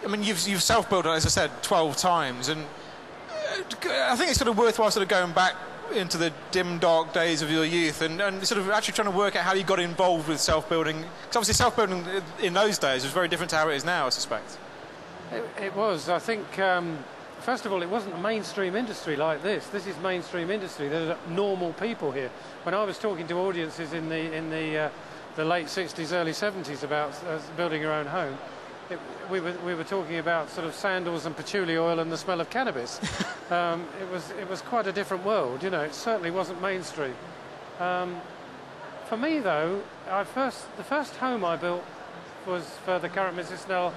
I mean, you've self-built it, as I said, 12 times, and I think it's sort of worthwhile sort of going back into the dim, dark days of your youth and sort of actually trying to work out how you got involved with self-building. Because obviously self-building in those days was very different to how it is now, I suspect. It was. I think, first of all, it wasn't a mainstream industry like this. This is mainstream industry. There are normal people here. When I was talking to audiences in the late 60s, early 70s about building your own home, we were talking about sort of sandals and patchouli oil and the smell of cannabis. It was quite a different world, you know. It certainly wasn't mainstream. For me, though, the first home I built was for the current Mrs Snell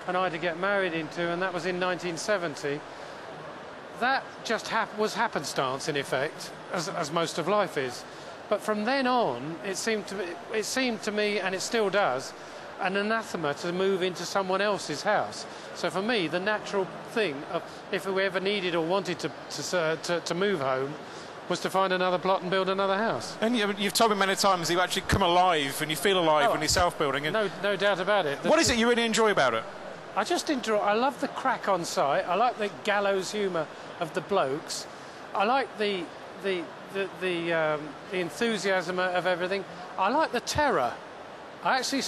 and I to get married into, and that was in 1970. That just was happenstance, in effect, as most of life is. But from then on, it seemed to me, and it still does, an anathema to move into someone else's house. So for me, the natural thing of if we ever needed or wanted to move home was to find another plot and build another house. And you've told me many times you actually come alive and you feel alive when you're self-building. No doubt about it. What is it you really enjoy about it? I love the crack on site. I like the gallows humour of the blokes. I like the enthusiasm of everything. I like the terror. I actually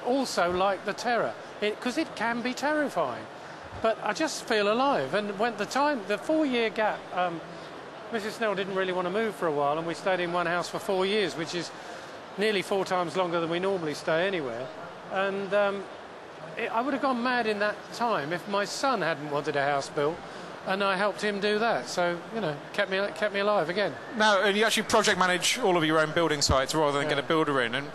also like the terror, because it can be terrifying. But I just feel alive. And when the 4-year gap, Mrs Snell didn't really want to move for a while, and we stayed in one house for 4 years, which is nearly 4 times longer than we normally stay anywhere. And I would have gone mad in that time if my son hadn't wanted a house built, and I helped him do that. So, you know, kept me alive again. Now, and you actually project manage all of your own building sites rather than get a builder in. And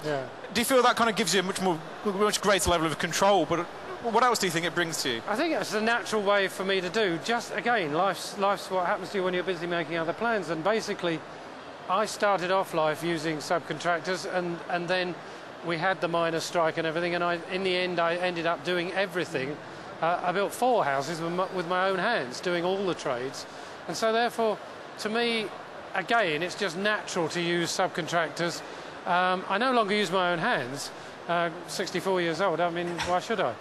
do you feel that kind of gives you a much greater level of control? But what else do you think it brings to you? I think it's a natural way for me to do. Just again, life's what happens to you when you're busy making other plans. And basically, I started off life using subcontractors, and then we had the miners' strike and everything. And in the end, I ended up doing everything. I built 4 houses with my own hands, doing all the trades. And so therefore, to me, again, it's just natural to use subcontractors. I no longer use my own hands. 64 years old, I mean, why should I?